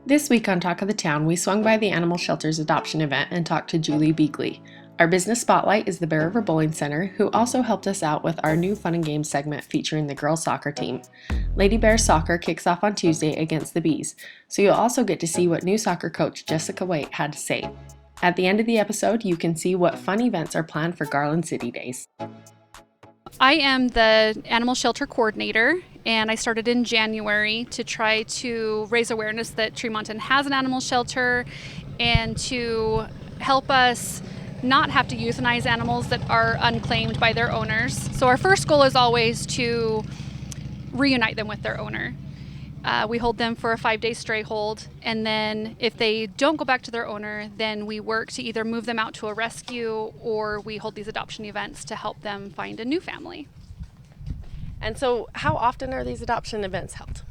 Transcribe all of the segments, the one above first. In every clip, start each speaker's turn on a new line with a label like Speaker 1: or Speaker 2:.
Speaker 1: This week on Talk of the Town, we swung by the Animal Shelter's adoption event and talked to Julie Beagley. Our business spotlight is the Bear River Bowling Center, who also helped us out with our new Fun and Games segment featuring the girls soccer team. Lady Bears soccer kicks off on Tuesday against the Bees, so you'll also get to see what new soccer coach Jessica Waite had to say. At the end of the episode, you can see what fun events are planned for Garland City Days.
Speaker 2: I am the animal shelter coordinator, and I started in January to try to raise awareness that Tremonton has an animal shelter and to help us not have to euthanize animals that are unclaimed by their owners. So our first goal is always to reunite them with their owner. We hold them for a 5-day stray hold, and then if they don't go back to their owner, then we work to either move them out to a rescue or we hold these adoption events to help them find a new family.
Speaker 1: And so, how often are these adoption events held?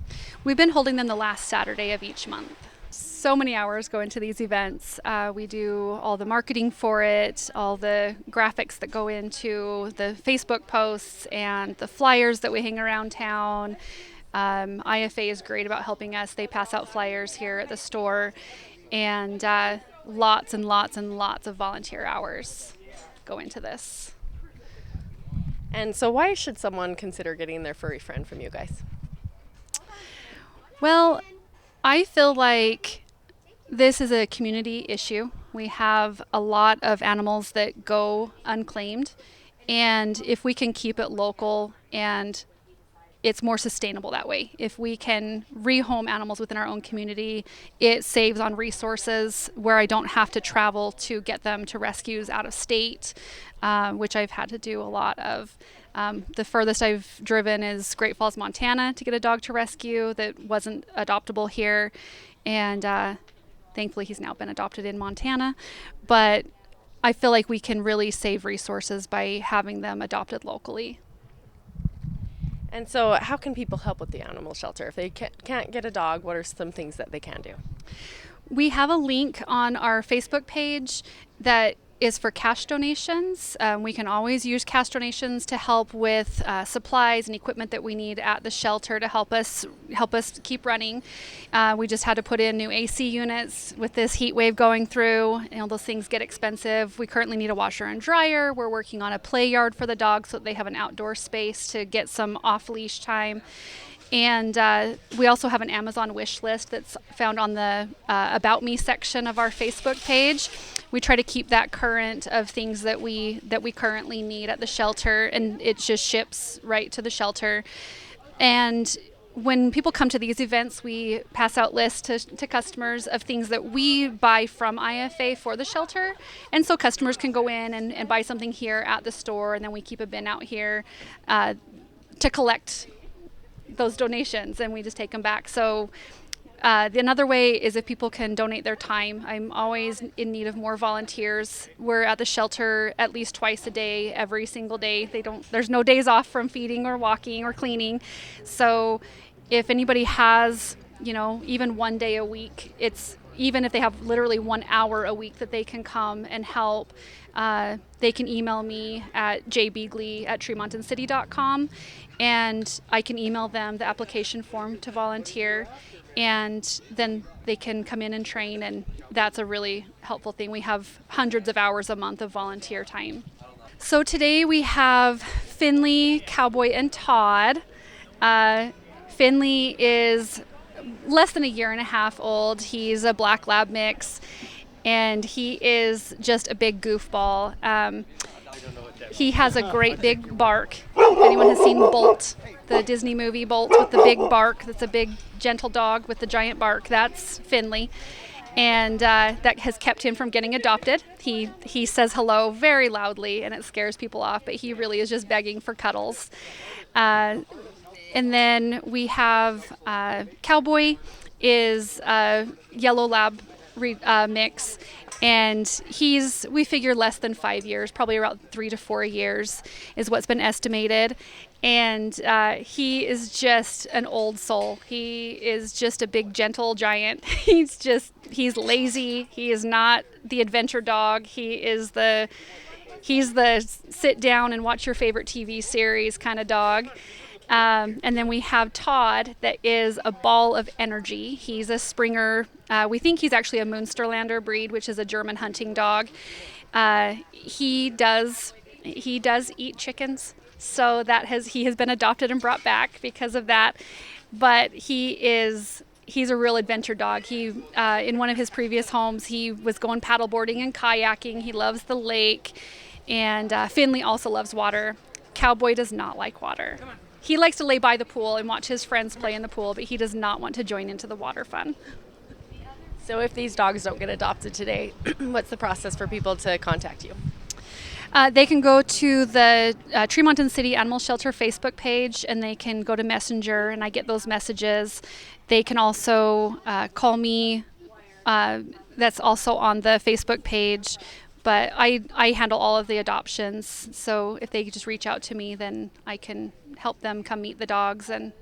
Speaker 2: We've been holding them the last Saturday of each month. So many hours go into these events. We do all the marketing for it, all the graphics that go into the Facebook posts and the flyers that we hang around town. IFA is great about helping us. They pass out flyers here at the store, and lots and lots and lots of volunteer hours go into this.
Speaker 1: And so why should someone consider getting their furry friend from you guys?
Speaker 2: Well, I feel like this is a community issue. We have a lot of animals that go unclaimed, and if we can keep it local and it's more sustainable that way. If we can rehome animals within our own community, it saves on resources where I don't have to travel to get them to rescues out of state, which I've had to do a lot of. The furthest I've driven is Great Falls, Montana to get a dog to rescue that wasn't adoptable here. And thankfully he's now been adopted in Montana. But I feel like we can really save resources by having them adopted locally.
Speaker 1: And so how can people help with the animal shelter? If they can't get a dog, what are some things that they can do?
Speaker 2: We have a link on our Facebook page that is for cash donations. We can always use cash donations to help with supplies and equipment that we need at the shelter to help us keep running. We just had to put in new AC units with this heat wave going through. Those things get expensive. We currently need a washer and dryer. We're working on a play yard for the dogs so that they have an outdoor space to get some off-leash time. And we also have an Amazon wish list that's found on the About Me section of our Facebook page. We try to keep that current of things that we currently need at the shelter, and it just ships right to the shelter. And when people come to these events, we pass out lists to customers of things that we buy from IFA for the shelter. And so customers can go in and buy something here at the store, and then we keep a bin out here to collect those donations, and we just take them back. So another way is if people can donate their time. I'm always in need of more volunteers. We're at the shelter at least twice a day, every single day. There's no days off from feeding or walking or cleaning. So if anybody has, even one day a week, even if they have literally 1 hour a week that they can come and help, they can email me at jbeagley@tremontoncity.com, and I can email them the application form to volunteer, and then they can come in and train, and that's a really helpful thing. We have hundreds of hours a month of volunteer time. So today we have Finley, Cowboy, and Todd. Finley is less than a year and a half old. He's a black lab mix, and he is just a big goofball. He has a great big bark. If anyone has seen Bolt, the Disney movie Bolt with the big bark, that's a big gentle dog with the giant bark, that's Finley. And that has kept him from getting adopted. He says hello very loudly, and it scares people off, but he really is just begging for cuddles. And then we have Cowboy is a yellow lab mix, and we figure less than 5 years, probably around 3 to 4 years is what's been estimated. And he is just an old soul. He is just a big, gentle giant. He's lazy. He is not the adventure dog. He's the sit down and watch your favorite TV series kind of dog. And then we have Todd, that is a ball of energy. He's a Springer. We think he's actually a Münsterlander breed, which is a German hunting dog. He does eat chickens, so he has been adopted and brought back because of that. But he's a real adventure dog. He in one of his previous homes, he was going paddleboarding and kayaking. He loves the lake, and Finley also loves water. Cowboy does not like water. He likes to lay by the pool and watch his friends play in the pool, but he does not want to join into the water fun.
Speaker 1: So if these dogs don't get adopted today, what's the process for people to contact you?
Speaker 2: They can go to the Tremonton City Animal Shelter Facebook page, and they can go to Messenger, and I get those messages. They can also call me. That's also on the Facebook page. But I handle all of the adoptions. So if they just reach out to me, then I can help them come meet the dogs and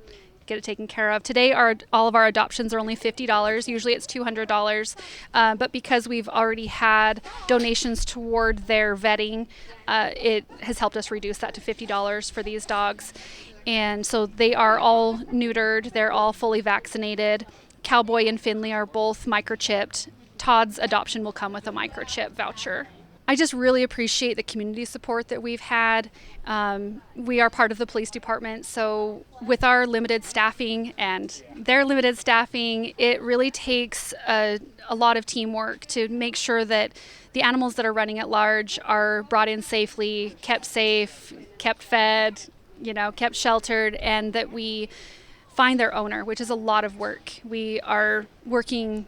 Speaker 2: get it taken care of. Today, all of our adoptions are only $50. Usually it's $200. But because we've already had donations toward their vetting, it has helped us reduce that to $50 for these dogs. And so they are all neutered. They're all fully vaccinated. Cowboy and Finley are both microchipped. Todd's adoption will come with a microchip voucher. I just really appreciate the community support that we've had. We are part of the police department, so with our limited staffing and their limited staffing, it really takes a lot of teamwork to make sure that the animals that are running at large are brought in safely, kept safe, kept fed, kept sheltered, and that we find their owner, which is a lot of work. We are working,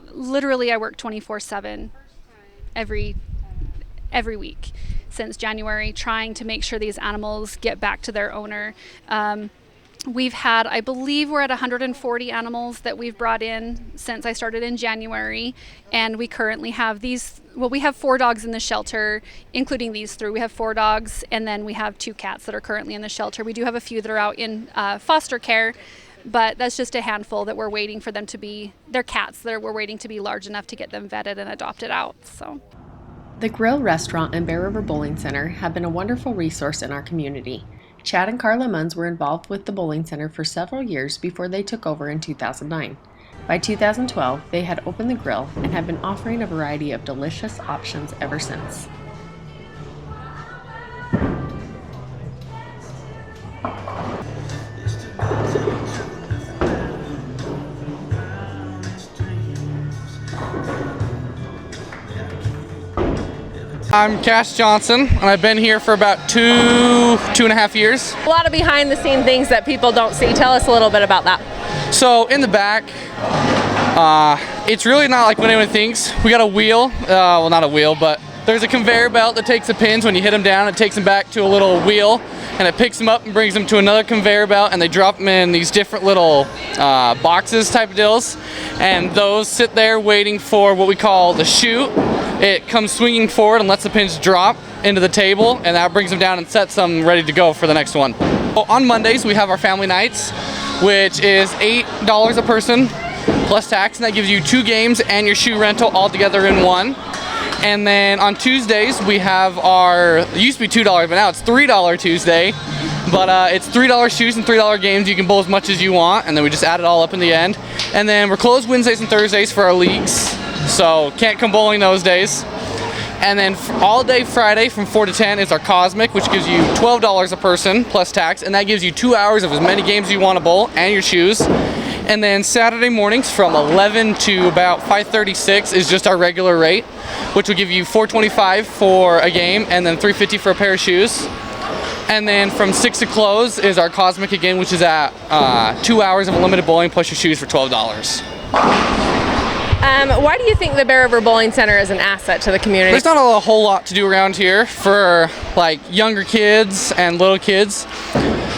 Speaker 2: literally I work 24/7 every week since January, trying to make sure these animals get back to their owner. We've had, I believe we're at 140 animals that we've brought in since I started in January, and we currently have we have 4 dogs in the shelter, including these 3. We have 4 dogs, and then we have 2 cats that are currently in the shelter. We do have a few that are out in foster care, but that's just a handful that we're waiting for them to be, they're cats that we're waiting to be large enough to get them vetted and adopted out. So.
Speaker 1: The Grille restaurant and Bear River Bowling Center have been a wonderful resource in our community. Chad and Carla Munns were involved with the bowling center for several years before they took over in 2009. By 2012, they had opened the Grille and have been offering a variety of delicious options ever since.
Speaker 3: I'm Cash Johnson, and I've been here for about two and a half years.
Speaker 1: A lot of behind the scene things that people don't see. Tell us a little bit about that.
Speaker 3: So in the back, it's really not like what anyone thinks. We got a wheel, well not a wheel, but there's a conveyor belt that takes the pins. When you hit them down, it takes them back to a little wheel, and it picks them up and brings them to another conveyor belt, and they drop them in these different little boxes type of deals, and those sit there waiting for what we call the chute. It comes swinging forward and lets the pins drop into the table, and that brings them down and sets them ready to go for the next one. On Mondays, we have our family nights, which is $8 a person plus tax, and that gives you 2 games and your shoe rental all together in one. And then on Tuesdays, we have it used to be $2, but now it's $3 Tuesday. But it's $3 shoes and $3 games. You can bowl as much as you want, and then we just add it all up in the end. And then we're closed Wednesdays and Thursdays for our leagues, so can't come bowling those days. And then all day Friday from 4 to 10 is our Cosmic, which gives you $12 a person plus tax, and that gives you 2 hours of as many games as you want to bowl and your shoes. And then Saturday mornings from 11 to about 5:36 is just our regular rate, which will give you $4.25 for a game and then $3.50 for a pair of shoes. And then from 6 to close is our Cosmic again, which is at 2 hours of unlimited bowling plus your shoes for $12.
Speaker 1: Why do you think the Bear River Bowling Center is an asset to the community?
Speaker 3: There's not a whole lot to do around here for like younger kids and little kids.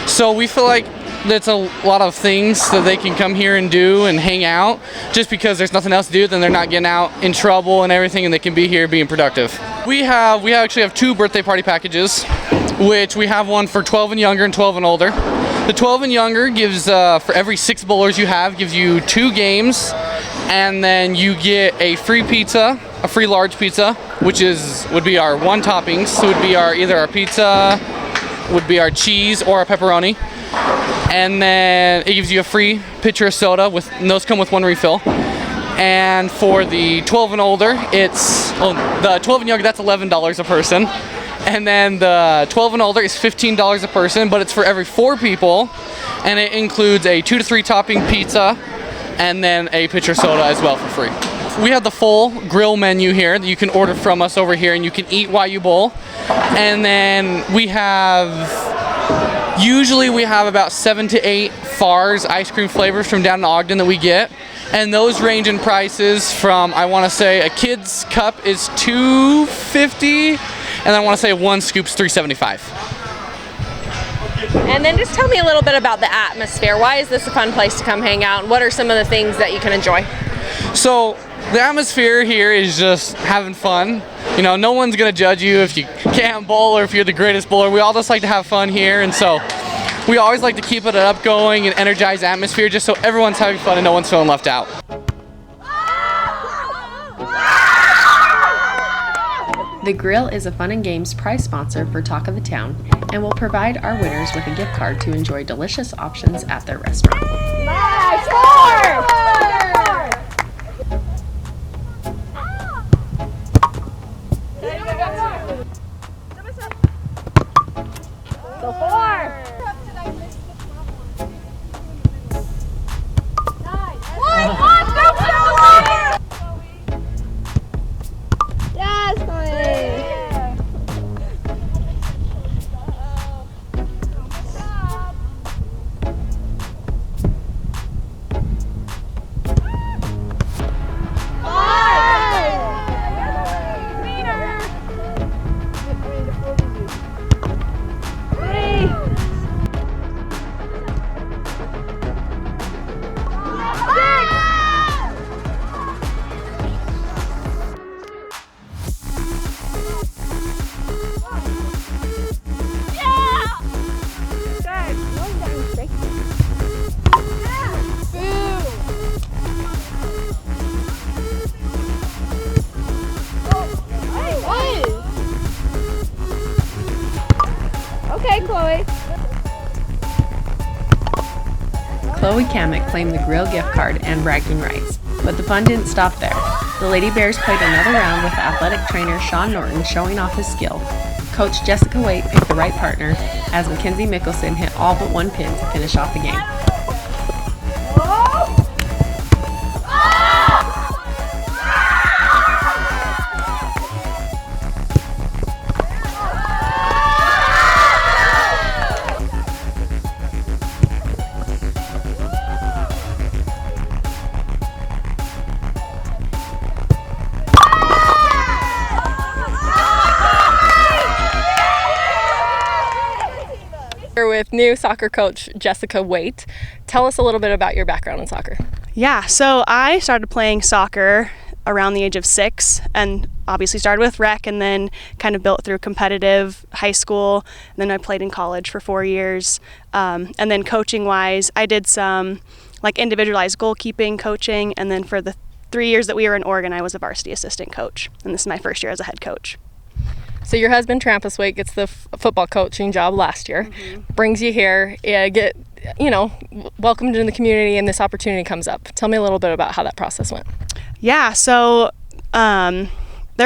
Speaker 3: So we feel like there's a lot of things that they can come here and do and hang out. Just because there's nothing else to do, then they're not getting out in trouble and everything, and they can be here being productive. We actually have 2 birthday party packages, which we have one for 12 and younger and 12 and older. The 12 and younger gives, for every 6 bowlers you have, gives you 2 games, and then you get a free pizza, a free large pizza, which would be our 1 toppings. So it would be either our pizza, would be our cheese or our pepperoni. and then it gives you a free pitcher of soda, and those come with 1 refill. And for the 12 and older, the 12 and younger, that's $11 a person. And then the 12 and older is $15 a person, but it's for every 4 people, and it includes a 2 to 3 topping pizza and then a pitcher of soda as well for free. We have the full grill menu here that you can order from us over here, and you can eat while you bowl. And then usually we have about 7 to 8 FARS ice cream flavors from down in Ogden that we get. And those range in prices from, I want to say, a kid's cup is $2.50, and I want to say 1 scoop's $3.75.
Speaker 4: And then just tell me a little bit about the atmosphere. Why is this a fun place to come hang out, and what are some of the things that you can enjoy?
Speaker 3: So the atmosphere here is just having fun. You know, no one's going to judge you if you can't bowl or if you're the greatest bowler. We all just like to have fun here, and so we always like to keep it up going and energized atmosphere just so everyone's having fun and no one's feeling left out.
Speaker 1: The Grille is a fun and games prize sponsor for Talk of the Town and will provide our winners with a gift card to enjoy delicious options at their restaurant.
Speaker 4: Okay, Chloe.
Speaker 1: Chloe Kamek claimed the Grille gift card and bragging rights, but the fun didn't stop there. The Lady Bears played another round with athletic trainer Sean Norton showing off his skill. Coach Jessica Waite picked the right partner as Mackenzie Mickelson hit all but 1 pin to finish off the game.
Speaker 4: With new soccer coach Jessica Waite. Tell us a little bit about your background in soccer.
Speaker 5: Yeah, so I started playing soccer around the age of 6 and obviously started with rec and then kind of built through competitive high school. And then I played in college for 4 years. And then coaching wise, I did some like individualized goalkeeping coaching. And then for the 3 years that we were in Oregon, I was a varsity assistant coach. And this is my first year as a head coach.
Speaker 4: So your husband Trampus Waite gets the football coaching job last year, brings you here, welcomed into the community, and this opportunity comes up. Tell me a little bit about how that process went.
Speaker 5: Yeah, so there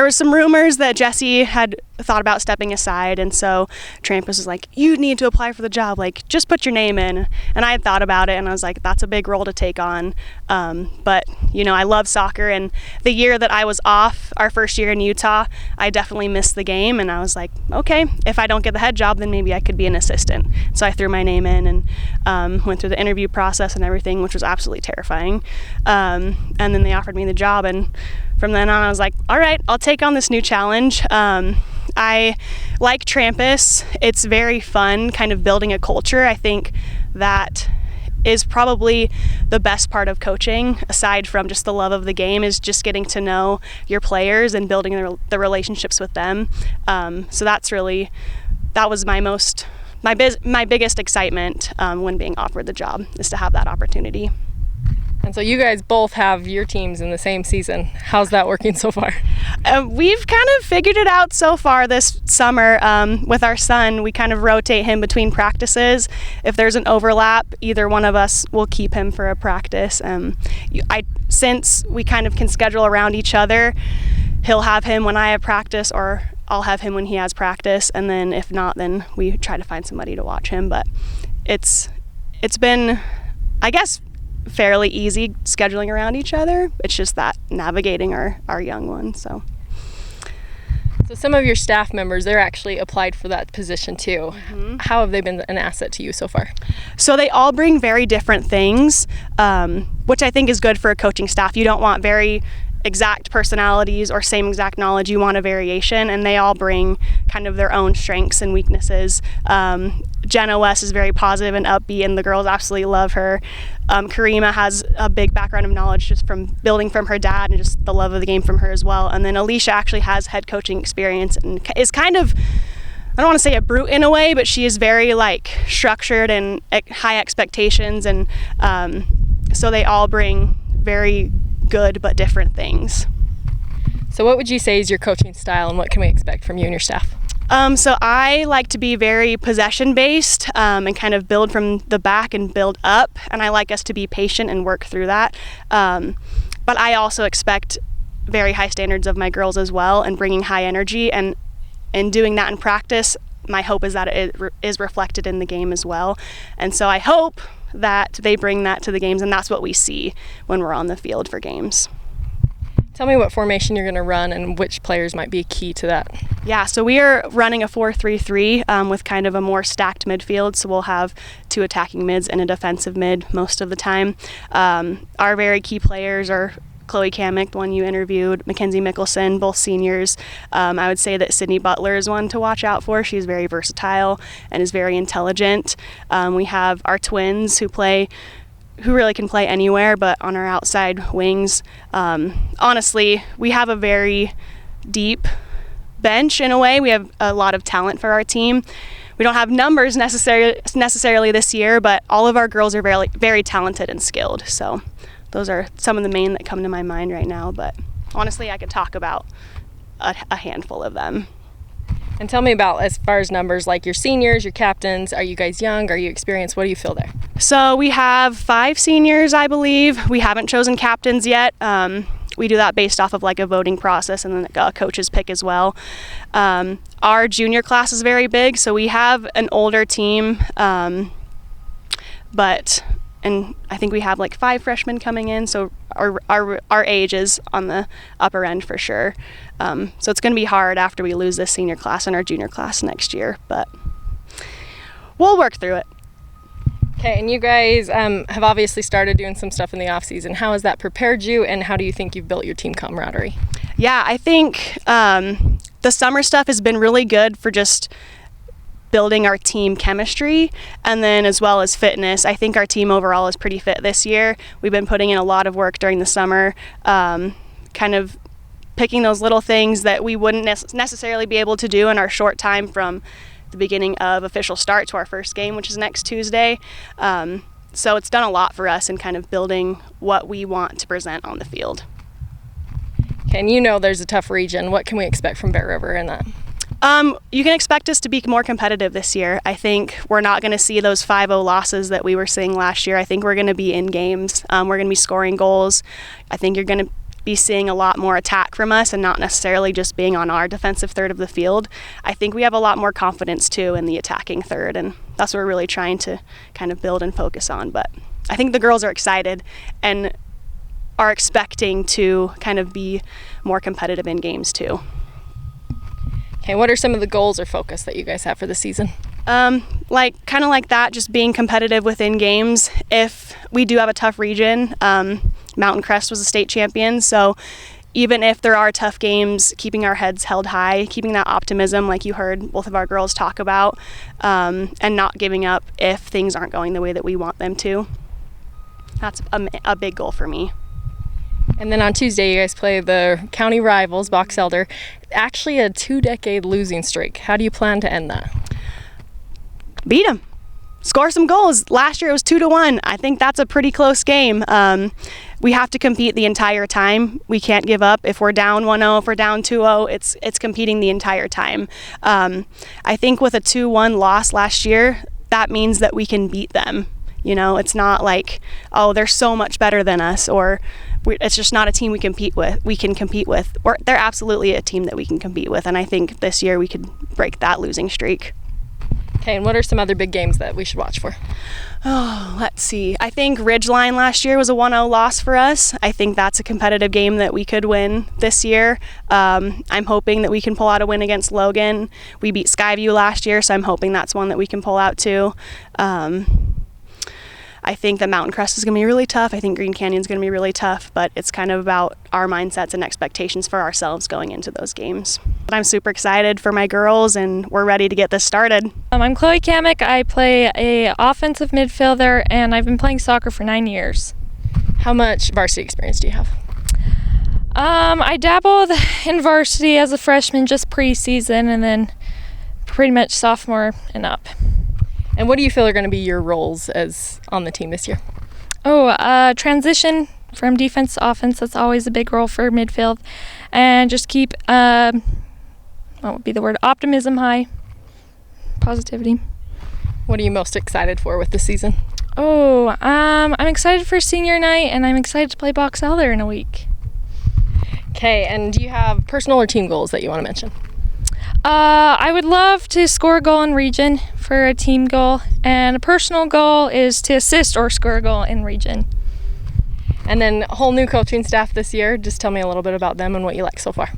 Speaker 5: were some rumors that Jesse had thought about stepping aside, and so Trampus was like, you need to apply for the job, like just put your name in. And I had thought about it and I was like, that's a big role to take on, but I love soccer, and the year that I was off, our first year in Utah, I definitely missed the game, and I was like, okay, if I don't get the head job, then maybe I could be an assistant. So I threw my name in and went through the interview process and everything, which was absolutely terrifying, and then they offered me the job, and from then on I was like, all right, I'll take on this new challenge. I like Trampus. It's very fun kind of building a culture. I think that is probably the best part of coaching, aside from just the love of the game, is just getting to know your players and building the relationships with them. So that was my biggest excitement when being offered the job, is to have that opportunity.
Speaker 4: And so you guys both have your teams in the same season. How's that working so far?
Speaker 5: We've kind of figured it out so far this summer. With our son, we kind of rotate him between practices. If there's an overlap, either one of us will keep him for a practice. Since we kind of can schedule around each other, he'll have him when I have practice, or I'll have him when he has practice. And then if not, then we try to find somebody to watch him. But it's been, I guess, fairly easy scheduling around each other. It's just that navigating our young one. So
Speaker 4: some of your staff members, they're actually applied for that position too.
Speaker 5: Mm-hmm.
Speaker 4: How have they been an asset to you so far?
Speaker 5: So they all bring very different things, which I think is good for a coaching staff. You don't want very exact personalities or same exact knowledge. You want a variation, and they all bring kind of their own strengths and weaknesses. Jenna West is very positive and upbeat, and the girls absolutely love her. Karima has a big background of knowledge just from building from her dad and just the love of the game from her as well. And then Alicia actually has head coaching experience and is kind of, I don't want to say a brute in a way, but she is very structured and high expectations, and so they all bring very good but different things.
Speaker 4: So what would you say is your coaching style, and what can we expect from you and your staff?
Speaker 5: So I like to be very possession based and kind of build from the back and build up, and I like us to be patient and work through that. But I also expect very high standards of my girls as well, and bringing high energy, and doing that in practice. My hope is that it is reflected in the game as well, and so I hope that they bring that to the games, and that's what we see when we're on the field for games.
Speaker 4: Tell me what formation you're going to run and which players might be key to that.
Speaker 5: Yeah, so we are running a 4-3-3 with kind of a more stacked midfield, so we'll have 2 attacking mids and a defensive mid most of the time. Our very key players are Chloe Kamick, the one you interviewed, Mackenzie Mickelson, both seniors. I would say that Sydney Butler is one to watch out for. She's very versatile and is very intelligent. We have our twins who really can play anywhere, but on our outside wings. Honestly, we have a very deep bench in a way. We have a lot of talent for our team. We don't have numbers necessarily this year, but all of our girls are very, very talented and skilled. So those are some of the main that come to my mind right now, but honestly, I could talk about a handful of them.
Speaker 4: And tell me about, as far as numbers, like your seniors, your captains. Are you guys young? Are you experienced? What do you feel there?
Speaker 5: So we have 5 seniors, I believe. We haven't chosen captains yet. We do that based off of a voting process, and then a coach's pick as well. Our junior class is very big, so we have an older team, and I think we have 5 freshmen coming in, so our age is on the upper end for sure. So it's going to be hard after we lose this senior class and our junior class next year, but we'll work through it.
Speaker 4: Okay, and you guys have obviously started doing some stuff in the off season. How has that prepared you, and how do you think you've built your team camaraderie?
Speaker 5: Yeah, I think the summer stuff has been really good for just building our team chemistry, and then as well as fitness. I think our team overall is pretty fit this year. We've been putting in a lot of work during the summer, kind of picking those little things that we wouldn't necessarily be able to do in our short time from the beginning of official start to our first game, which is next Tuesday. So it's done a lot for us in kind of building what we want to present on the field.
Speaker 4: Okay, and there's a tough region. What can we expect from Bear River in that?
Speaker 5: You can expect us to be more competitive this year. I think we're not going to see those 5-0 losses that we were seeing last year. I think we're going to be in games. We're going to be scoring goals. I think you're going to be seeing a lot more attack from us and not necessarily just being on our defensive third of the field. I think we have a lot more confidence too in the attacking third, and that's what we're really trying to kind of build and focus on. But I think the girls are excited and are expecting to kind of be more competitive in games too.
Speaker 4: Okay, what are some of the goals or focus that you guys have for the season?
Speaker 5: Kind of like that, just being competitive within games. If we do have a tough region, Mountain Crest was a state champion, so even if there are tough games, keeping our heads held high, keeping that optimism like you heard both of our girls talk about, and not giving up if things aren't going the way that we want them to. That's a big goal for me.
Speaker 4: And then on Tuesday, you guys play the county rivals, Box Elder. Actually a 2-decade losing streak. How do you plan to end that?
Speaker 5: Beat them. score some goals. Last year it was 2-1. I think that's a pretty close game. We have to compete the entire time. We can't give up. If we're down 1-0, if we're down 2-0, it's competing the entire time. I think with a 2-1 loss last year, that means that we can beat them. You know, it's not like, oh, they're so much better than us, or it's just not a team we can compete with. They're absolutely a team that we can compete with, and I think this year we could break that losing streak.
Speaker 4: Okay, and what are some other big games that we should watch for?
Speaker 5: Oh, let's see. I think Ridgeline last year was a 1-0 loss for us. I think that's a competitive game that we could win this year. I'm hoping that we can pull out a win against Logan. We beat Skyview last year, so I'm hoping that's one that we can pull out too. I think the Mountain Crest is going to be really tough. I think Green Canyon is going to be really tough, but it's kind of about our mindsets and expectations for ourselves going into those games. But I'm super excited for my girls, and we're ready to get this started.
Speaker 6: I'm Chloe Kamek. I play a offensive midfielder, and I've been playing soccer for 9 years.
Speaker 4: How much varsity experience do you have?
Speaker 6: I dabbled in varsity as a freshman, just preseason, and then pretty much sophomore and up.
Speaker 4: And what do you feel are going to be your roles as on the team this year?
Speaker 6: Transition from defense to offense. That's always a big role for midfield. And just keep, what would be the word? Optimism high. Positivity.
Speaker 4: What are you most excited for with the season?
Speaker 6: I'm excited for senior night, and I'm excited to play Box Elder in a week.
Speaker 4: Okay, and do you have personal or team goals that you want to mention?
Speaker 6: I would love to score a goal in region for a team goal, and a personal goal is to assist or score a goal in region.
Speaker 4: And then whole new coaching staff this year. Just tell me a little bit about them and what you like so far.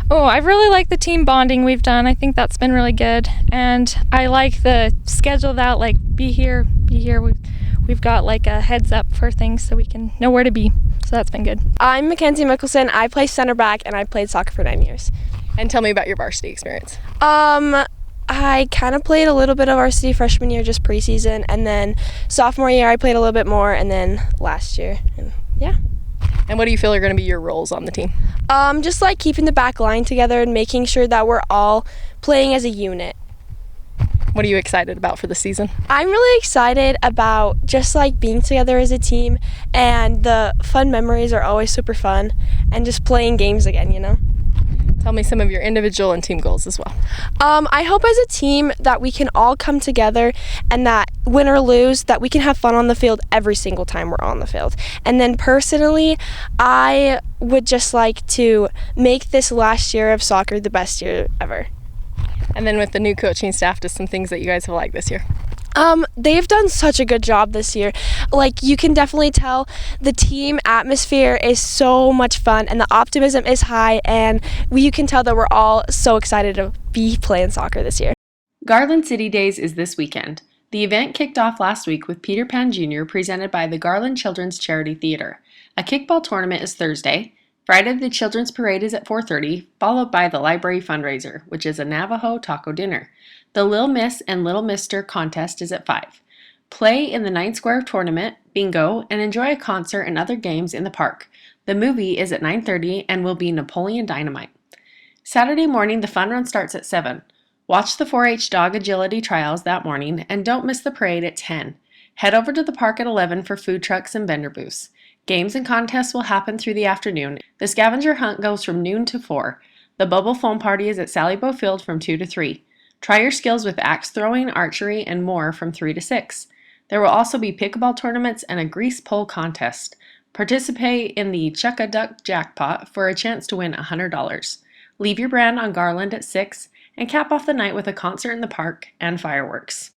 Speaker 6: I really like the team bonding we've done. I think that's been really good, and I like the schedule out, like be here. We've got like a heads up for things so we can know where to be. So that's been good.
Speaker 7: I'm Mackenzie Mickelson. I play center back, and I played soccer for 9 years.
Speaker 4: And tell me about your varsity experience.
Speaker 7: I kind of played a little bit of varsity freshman year, just preseason, and then sophomore year I played a little bit more, and then last year, and yeah.
Speaker 4: And what do you feel are going to be your roles on the team?
Speaker 7: Just like keeping the back line together and making sure that we're all playing as a unit.
Speaker 4: What are you excited about for the season?
Speaker 7: I'm really excited about just like being together as a team, and the fun memories are always super fun, and just playing games again, you know?
Speaker 4: Tell me some of your individual and team goals as well.
Speaker 7: I hope as a team that we can all come together, and that win or lose, that we can have fun on the field every single time we're on the field. And then personally, I would just like to make this last year of soccer the best year ever.
Speaker 4: And then with the new coaching staff, just some things that you guys have liked this year.
Speaker 7: They've done such a good job this year. Like, you can definitely tell the team atmosphere is so much fun, and the optimism is high, and you can tell that we're all so excited to be playing soccer this year.
Speaker 1: Garland City Days is this weekend. The event kicked off last week with Peter Pan Jr. presented by the Garland Children's Charity Theater. A kickball tournament is Thursday. Friday, the Children's Parade is at 4:30, followed by the Library Fundraiser, which is a Navajo taco dinner. The Lil Miss and Little Mister contest is at 5. Play in the 9 Square Tournament, bingo, and enjoy a concert and other games in the park. The movie is at 9:30 and will be Napoleon Dynamite. Saturday morning, the fun run starts at 7. Watch the 4-H dog agility trials that morning, and don't miss the parade at 10. Head over to the park at 11 for food trucks and vendor booths. Games and contests will happen through the afternoon. The scavenger hunt goes from noon to 4. The bubble foam party is at Sally Bow Field from 2 to 3. Try your skills with axe throwing, archery, and more from 3 to 6. There will also be pickleball tournaments and a grease pole contest. Participate in the Chuck-a-Duck jackpot for a chance to win $100. Leave your brand on Garland at 6 and cap off the night with a concert in the park and fireworks.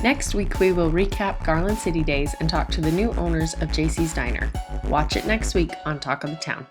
Speaker 1: Next week, we will recap Garland City Days and talk to the new owners of JC's Diner. Watch it next week on Talk of the Town.